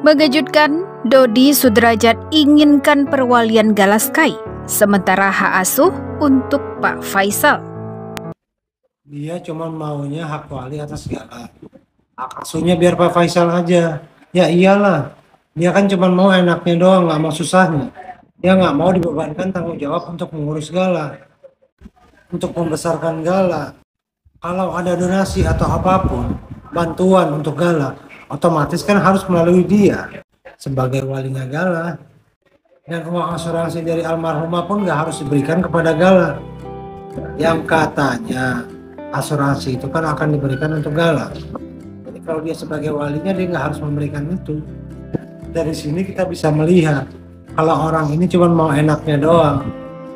Mengejutkan, Dodi Sudrajat inginkan perwalian Galaskai, sementara hak asuh untuk Pak Faisal. Dia cuma maunya hak wali atas Gala. Hak asuhnya biar Pak Faisal aja. Ya iyalah, dia kan cuma mau enaknya doang, nggak mau susahnya. Dia nggak mau dibebankan tanggung jawab untuk mengurus Gala, untuk membesarkan Gala. Kalau ada donasi atau apapun, bantuan untuk Gala, otomatis kan harus melalui dia sebagai walinya Gala. Dan uang asuransi dari almarhumah pun nggak harus diberikan kepada Gala. Yang katanya asuransi itu kan akan diberikan untuk Gala. Jadi kalau dia sebagai walinya, dia nggak harus memberikan itu. Dari sini kita bisa melihat kalau orang ini cuma mau enaknya doang.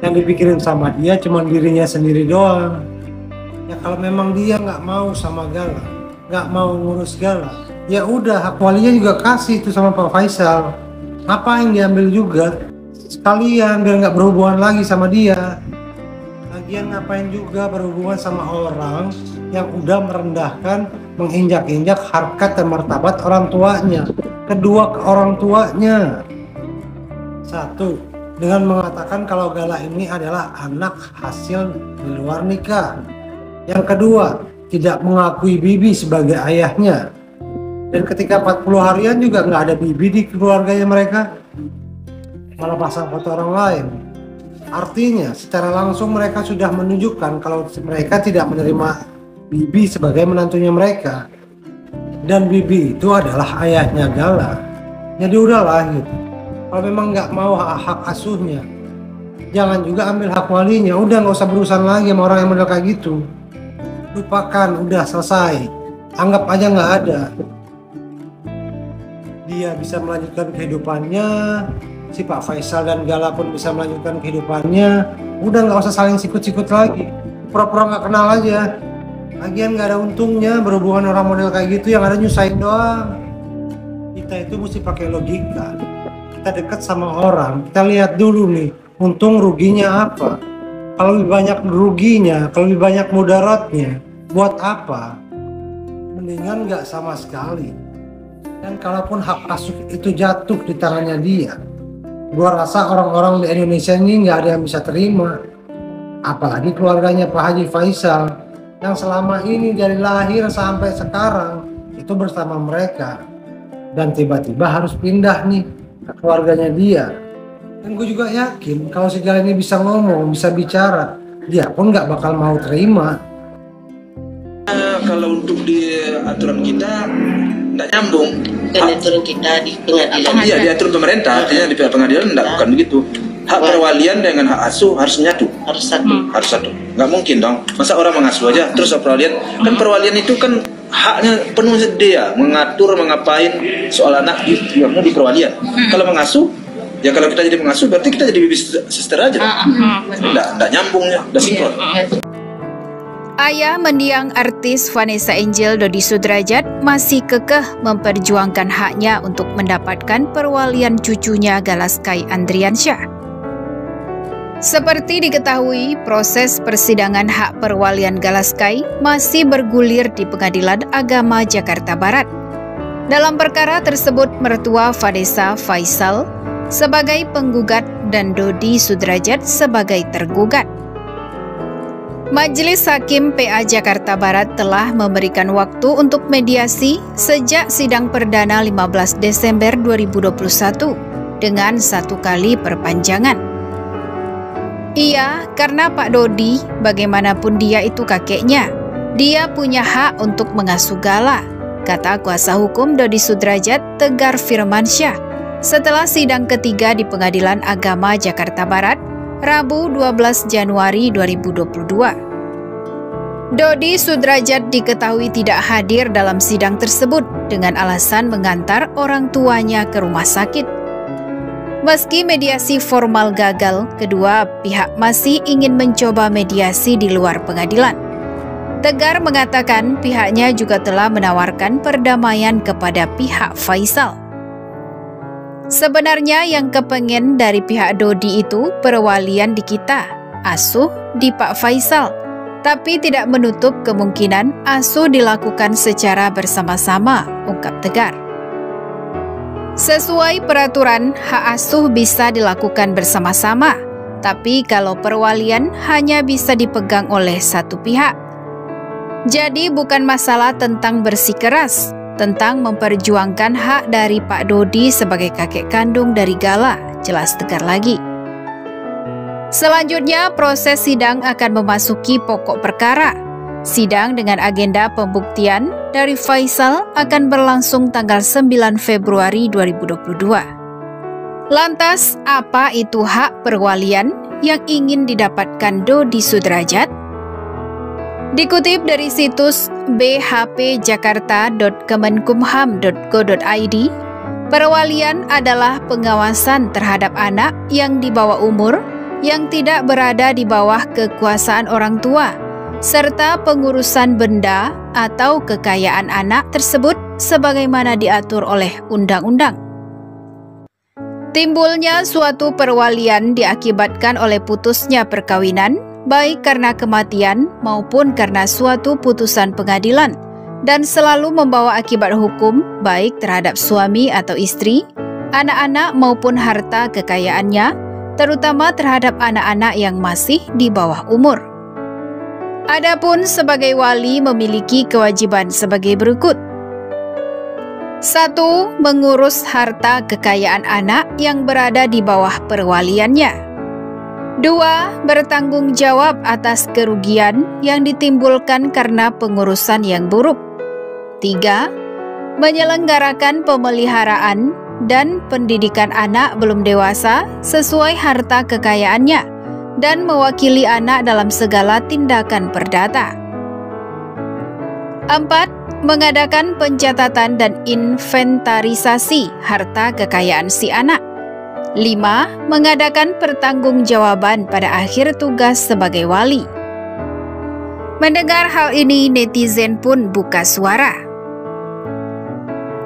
Yang dipikirin sama dia cuma dirinya sendiri doang. Ya kalau memang dia nggak mau sama Gala, nggak mau ngurus Gala, ya udah hak walinya juga kasih itu sama Pak Faisal. Apa yang diambil juga sekalian biar nggak berhubungan lagi sama dia. Lagian ngapain juga berhubungan sama orang yang udah merendahkan, menginjak-injak harkat dan martabat orang tuanya. Kedua, ke orang tuanya. Satu, dengan mengatakan kalau Gala ini adalah anak hasil di luar nikah. Yang kedua, tidak mengakui Bibi sebagai ayahnya. Dan ketika 40 harian juga nggak ada Bibi di keluarganya mereka. Malah pasang foto orang lain. Artinya, secara langsung mereka sudah menunjukkan kalau mereka tidak menerima Bibi sebagai menantunya mereka. Dan Bibi itu adalah ayahnya Gala. Jadi udahlah gitu. Kalau memang nggak mau hak asuhnya, jangan juga ambil hak walinya. Udah nggak usah berurusan lagi sama orang yang model kayak gitu. Lupakan, udah selesai. Anggap aja nggak ada. Dia bisa melanjutkan kehidupannya. Si Pak Faisal dan Gala pun bisa melanjutkan kehidupannya. Udah nggak usah saling sikut-sikut lagi. Pura-pura nggak kenal aja. Lagian nggak ada untungnya berhubungan orang model kayak gitu, yang ada nyusahin doang. Kita itu mesti pakai logika. Kita dekat sama orang, kita lihat dulu nih untung ruginya apa. Kalau lebih banyak ruginya, kalau lebih banyak mudaratnya, buat apa? Mendingan nggak sama sekali. Dan kalaupun hak asuh itu jatuh di tangannya dia, gua rasa orang-orang di Indonesia ini nggak ada yang bisa terima. Apalagi keluarganya Pak Haji Faisal yang selama ini dari lahir sampai sekarang itu bersama mereka, dan tiba-tiba harus pindah nih ke keluarganya dia. Dan gue juga yakin kalau si Gala ini bisa ngomong, bisa bicara, dia pun nggak bakal mau terima. Kalau untuk di aturan kita nggak nyambung. Dan aturan kita di pengadilan. Iya, di aturan pemerintah, artinya di pengadilan bukan begitu. Hak perwalian dengan hak asuh harus nyatu. Harus satu. Harus satu. Nggak mungkin dong. Masa orang mengasuh aja terus hak perwalian? Kan perwalian itu kan haknya penuh dia, mengatur, mengapain soal anak di perwalian. Kalau mengasuh, ya kalau kita jadi mengasuh berarti kita jadi babysitter aja. Nggak nyambung ya, nggak sinkron. Ayah mendiang artis Vanessa Angel, Dodi Sudrajat, masih kekeh memperjuangkan haknya untuk mendapatkan perwalian cucunya Galaskai Andriansyah. Seperti diketahui, proses persidangan hak perwalian Galaskai masih bergulir di Pengadilan Agama Jakarta Barat. Dalam perkara tersebut, mertua Vanessa Faisal sebagai penggugat dan Dodi Sudrajat sebagai tergugat. Majelis Hakim PA Jakarta Barat telah memberikan waktu untuk mediasi sejak sidang perdana 15 Desember 2021 dengan 1 kali perpanjangan. Iya, karena Pak Dodi, bagaimanapun dia itu kakeknya, dia punya hak untuk mengasuh Gala, kata kuasa hukum Dodi Sudrajat Tegar Firmansyah setelah sidang ketiga di Pengadilan Agama Jakarta Barat Rabu 12 Januari 2022. Dodi Sudrajat diketahui tidak hadir dalam sidang tersebut dengan alasan mengantar orang tuanya ke rumah sakit. Meski mediasi formal gagal, kedua pihak masih ingin mencoba mediasi di luar pengadilan. Tegar mengatakan pihaknya juga telah menawarkan perdamaian kepada pihak Faisal. Sebenarnya yang kepengen dari pihak Dodi itu perwalian di kita, asuh di Pak Faisal, tapi tidak menutup kemungkinan asuh dilakukan secara bersama-sama, ungkap Tegar. Sesuai peraturan, hak asuh bisa dilakukan bersama-sama, tapi kalau perwalian hanya bisa dipegang oleh satu pihak. Jadi bukan masalah tentang bersikeras, tentang memperjuangkan hak dari Pak Dodi sebagai kakek kandung dari Gala, jelas tegar lagi. Selanjutnya, proses sidang akan memasuki pokok perkara. Sidang dengan agenda pembuktian dari Faisal akan berlangsung tanggal 9 Februari 2022. Lantas, apa itu hak perwalian yang ingin didapatkan Dodi Sudrajat? Dikutip dari situs bhpjakarta.kemenkumham.go.id, perwalian adalah pengawasan terhadap anak yang di bawah umur yang tidak berada di bawah kekuasaan orang tua, serta pengurusan benda atau kekayaan anak tersebut sebagaimana diatur oleh undang-undang. Timbulnya suatu perwalian diakibatkan oleh putusnya perkawinan, baik karena kematian maupun karena suatu putusan pengadilan, dan selalu membawa akibat hukum baik terhadap suami atau istri, anak-anak maupun harta kekayaannya, terutama terhadap anak-anak yang masih di bawah umur. Adapun sebagai wali memiliki kewajiban sebagai berikut. 1. Mengurus harta kekayaan anak yang berada di bawah perwaliannya. 2. Bertanggung jawab atas kerugian yang ditimbulkan karena pengurusan yang buruk. 3. Menyelenggarakan pemeliharaan dan pendidikan anak belum dewasa sesuai harta kekayaannya, dan mewakili anak dalam segala tindakan perdata. 4. Mengadakan pencatatan dan inventarisasi harta kekayaan si anak. 5. Mengadakan pertanggungjawaban pada akhir tugas sebagai wali. Mendengar hal ini, netizen pun buka suara.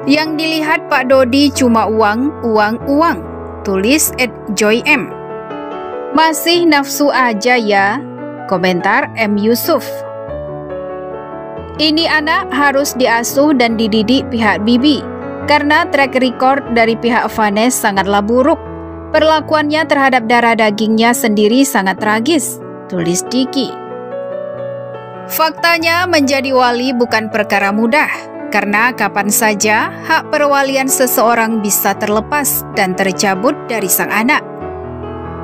Yang dilihat Pak Dodi cuma uang, tulis @joym. Masih nafsu aja ya, komentar M. Yusuf. Ini anak harus diasuh dan dididik pihak Bibi, karena track record dari pihak Vanes sangatlah buruk. Perlakuannya terhadap darah dagingnya sendiri sangat tragis, tulis Diki. Faktanya menjadi wali bukan perkara mudah, karena kapan saja hak perwalian seseorang bisa terlepas dan tercabut dari sang anak.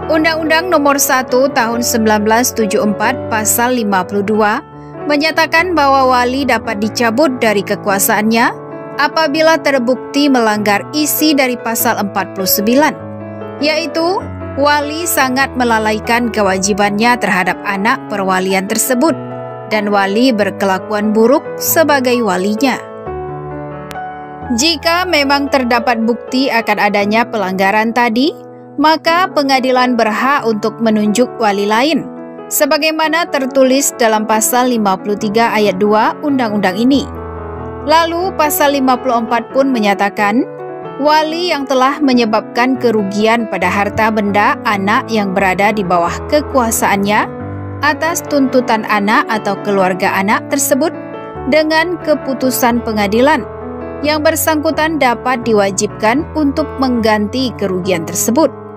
Undang-Undang Nomor 1 Tahun 1974 Pasal 52 menyatakan bahwa wali dapat dicabut dari kekuasaannya apabila terbukti melanggar isi dari Pasal 49, yaitu wali sangat melalaikan kewajibannya terhadap anak perwalian tersebut dan wali berkelakuan buruk sebagai walinya. Jika memang terdapat bukti akan adanya pelanggaran tadi, maka pengadilan berhak untuk menunjuk wali lain, sebagaimana tertulis dalam Pasal 53 ayat 2 Undang-Undang ini. Lalu Pasal 54 pun menyatakan, wali yang telah menyebabkan kerugian pada harta benda anak yang berada di bawah kekuasaannya atas tuntutan anak atau keluarga anak tersebut dengan keputusan pengadilan, yang bersangkutan dapat diwajibkan untuk mengganti kerugian tersebut.